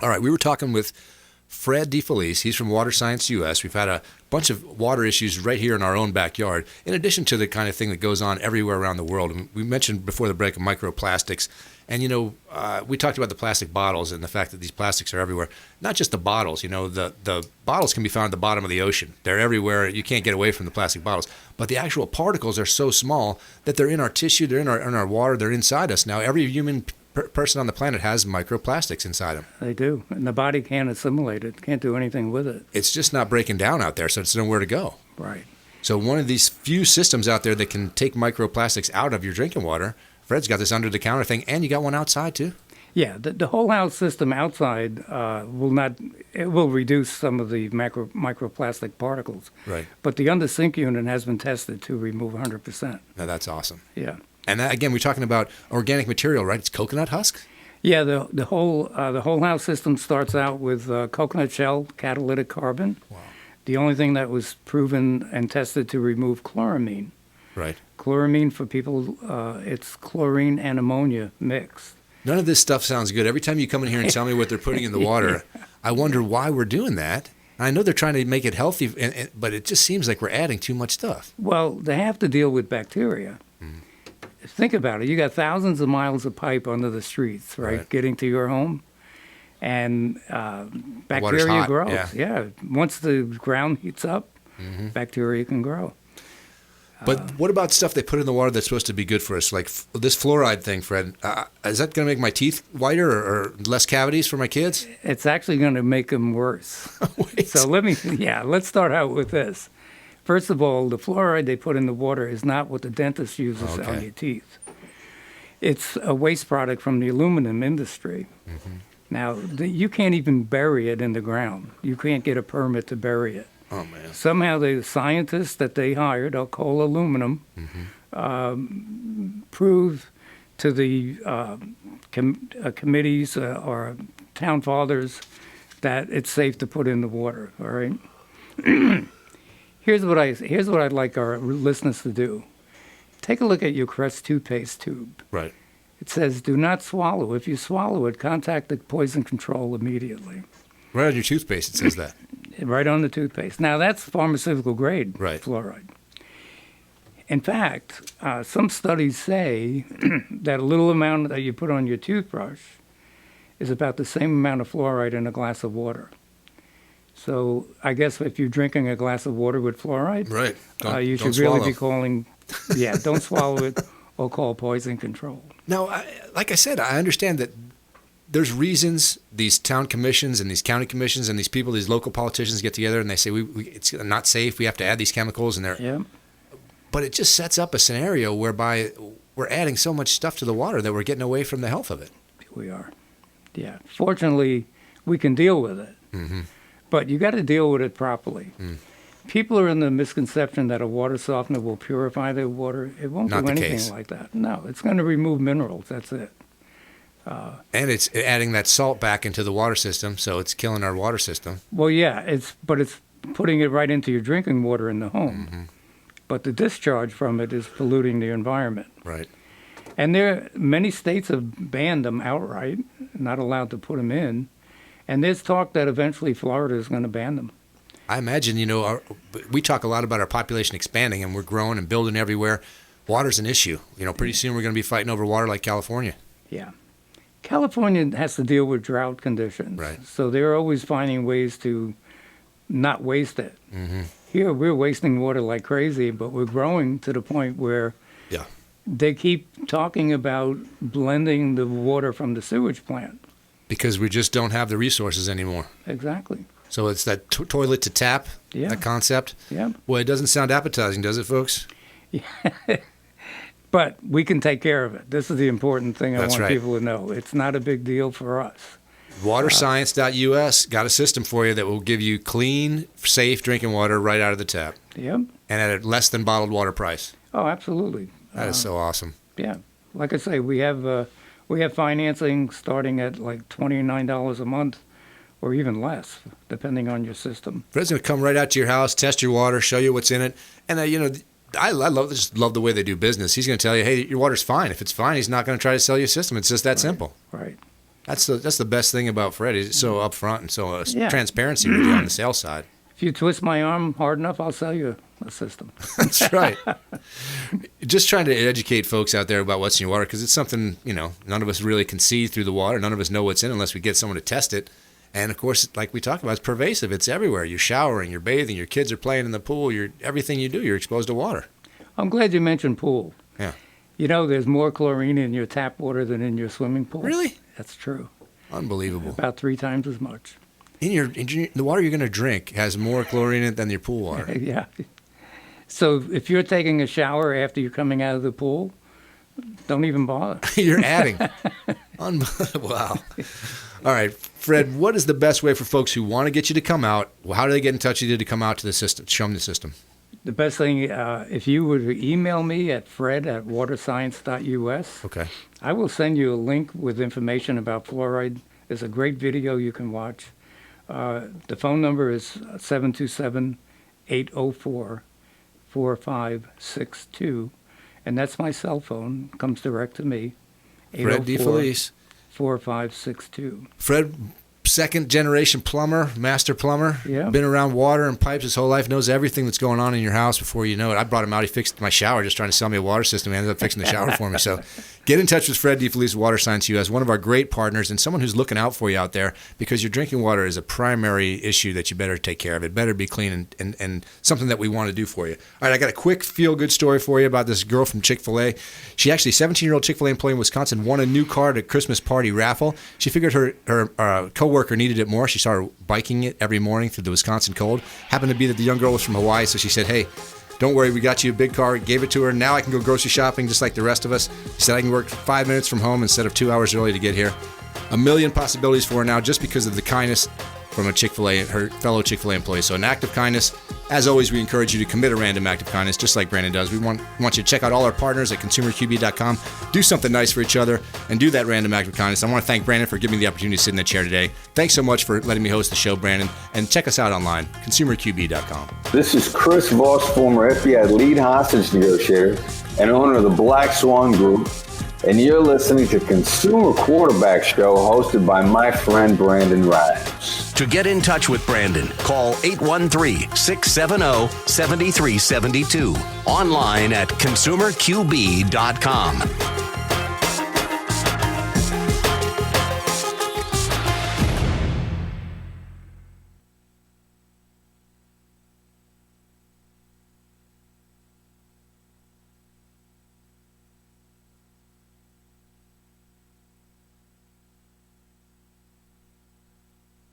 All right, we were talking with Fred DeFelice. He's from Water Science US. We've had a bunch of water issues right here in our own backyard, in addition to the kind of thing that goes on everywhere around the world. And we mentioned before the break of microplastics. And, we talked about the plastic bottles and the fact that these plastics are everywhere. Not just the bottles. The bottles can be found at the bottom of the ocean. They're everywhere. You can't get away from the plastic bottles. But the actual particles are so small that they're in our tissue, they're in our water, they're inside us. Now, every human person on the planet has microplastics inside them. They do. And the body can't assimilate it, can't do anything with it. It's just not breaking down out there, so it's nowhere to go. Right. So one of these few systems out there that can take microplastics out of your drinking water, Fred's got this under-the-counter thing, and you got one outside, too? Yeah, the whole house system outside will reduce some of the microplastic particles. Right. But the under-sink unit has been tested to remove 100%. Now, that's awesome. Yeah. And that, again, we're talking about organic material, right? It's coconut husks? Yeah, the whole house system starts out with coconut shell, catalytic carbon. Wow. The only thing that was proven and tested to remove chloramine. Right. Chloramine for people, it's chlorine and ammonia mixed. None of this stuff sounds good. Every time you come in here and tell me what they're putting in the water, I wonder why we're doing that. I know they're trying to make it healthy, but it just seems like we're adding too much stuff. Well, they have to deal with bacteria. Think about it. You got thousands of miles of pipe under the streets, right? Getting to your home. And bacteria grows. Yeah. Once the ground heats up, bacteria can grow. But what about stuff they put in the water that's supposed to be good for us? Like this fluoride thing, Fred. Is that going to make my teeth whiter or less cavities for my kids? It's actually going to make them worse. Wait. So let's start out with this. First of all, the fluoride they put in the water is not what the dentist uses on your teeth. It's a waste product from the aluminum industry. Now, you can't even bury it in the ground. You can't get a permit to bury it. Oh, man. Somehow the scientists that they hired, Alcoa Aluminum, proved to the committees or town fathers that it's safe to put in the water, all right? Here's what I'd like our listeners to do. Take a look at your Crest toothpaste tube. Right. It says, do not swallow. If you swallow it, contact the poison control immediately. Right on your toothpaste, it says that. Right on the toothpaste. Now, that's pharmaceutical grade fluoride. In fact, some studies say that a little amount that you put on your toothbrush is about the same amount of fluoride in a glass of water. So I guess if you're drinking a glass of water with fluoride, you should really be calling, don't swallow it or call poison control. Now, like I said, I understand that there's reasons these town commissions and these county commissions and these people, these local politicians get together and they say it's not safe, we have to add these chemicals in there. Yeah. But it just sets up a scenario whereby we're adding so much stuff to the water that we're getting away from the health of it. We are. Yeah. Fortunately, we can deal with it. But you got to deal with it properly. People are in the misconception that a water softener will purify their water. It won't do anything like that. No, it's going to remove minerals. That's it. And it's adding that salt back into the water system, so it's killing our water system. Well, yeah, it's putting it right into your drinking water in the home. But the discharge from it is polluting the environment. Right. And many states have banned them outright, not allowed to put them in. And there's talk that eventually Florida is going to ban them. I imagine, we talk a lot about our population expanding and we're growing and building everywhere. Water's an issue. Pretty soon we're going to be fighting over water like California. Yeah. California has to deal with drought conditions. Right. So they're always finding ways to not waste it. Here we're wasting water like crazy, but we're growing to the point where they keep talking about blending the water from the sewage plant. Because we just don't have the resources anymore. Exactly. So it's that toilet to tap, that concept. Yeah. Well, it doesn't sound appetizing, does it, folks? But we can take care of it. This is the important thing I want people to know. It's not a big deal for us. Waterscience.us got a system for you that will give you clean, safe drinking water right out of the tap. Yep. And at a less than bottled water price. Oh, absolutely. That is so awesome. Yeah. Like I say, we have financing starting at like $29 a month or even less, depending on your system. Fred's going to come right out to your house, test your water, show you what's in it. And, I love the way they do business. He's going to tell you, hey, your water's fine. If it's fine, he's not going to try to sell you a system. It's just that simple. Right. That's the best thing about Fred. He's so upfront and so transparency with you on the sales side. If you twist my arm hard enough, I'll sell you a system. That's right. Just trying to educate folks out there about what's in your water, because it's something, none of us really can see through the water. None of us know what's in it unless we get someone to test it. And, of course, like we talked about, it's pervasive. It's everywhere. You're showering, you're bathing, your kids are playing in the pool. Everything you do, you're exposed to water. I'm glad you mentioned pool. Yeah. There's more chlorine in your tap water than in your swimming pool. Really? That's true. Unbelievable. About 3 times as much. The water you're going to drink has more chlorine in it than your pool water. Yeah. So if you're taking a shower after you're coming out of the pool, don't even bother. You're adding. Wow. All right, Fred, what is the best way for folks who want to get you to come out? How do they get in touch with you to come out to the system, show them the system? The best thing, if you would email me at fred@waterscience.us, okay, I will send you a link with information about fluoride. There's a great video you can watch. The phone number is 727-804-4562, and that's my cell phone. It comes direct to me. Fred DeFelice. 4562. Fred, second generation plumber, master plumber. Yeah. Been around water and pipes his whole life, knows everything that's going on in your house before you know it. I brought him out. He fixed my shower just trying to sell me a water system. He ended up fixing the shower for me. So get in touch with Fred DeFelice, Water Science US, one of our great partners and someone who's looking out for you out there, because your drinking water is a primary issue that you better take care of. It better be clean and something that we want to do for you. All right, I got a quick feel-good story for you about this girl from Chick-fil-A. She actually, 17-year-old Chick-fil-A employee in Wisconsin, won a new car at a Christmas party raffle. She figured her coworker needed it more. She saw her biking it every morning through the Wisconsin cold. Happened to be that the young girl was from Hawaii, so she said, hey, don't worry, we got you a big car. Gave it to her. Now I can go grocery shopping just like the rest of us. She said I can work 5 minutes from home instead of 2 hours early to get here. A million possibilities for her now just because of the kindness from a Chick-fil-A, her fellow Chick-fil-A employee. So an act of kindness. As always, we encourage you to commit a random act of kindness, just like Brandon does. We want you to check out all our partners at consumerqb.com. Do something nice for each other and do that random act of kindness. I want to thank Brandon for giving me the opportunity to sit in the chair today. Thanks so much for letting me host the show, Brandon. And check us out online, consumerqb.com. This is Chris Voss, former FBI lead hostage negotiator and owner of the Black Swan Group. And you're listening to Consumer Quarterback Show, hosted by my friend Brandon Rhymes. To get in touch with Brandon, call 813-670-7372. Online at consumerqb.com.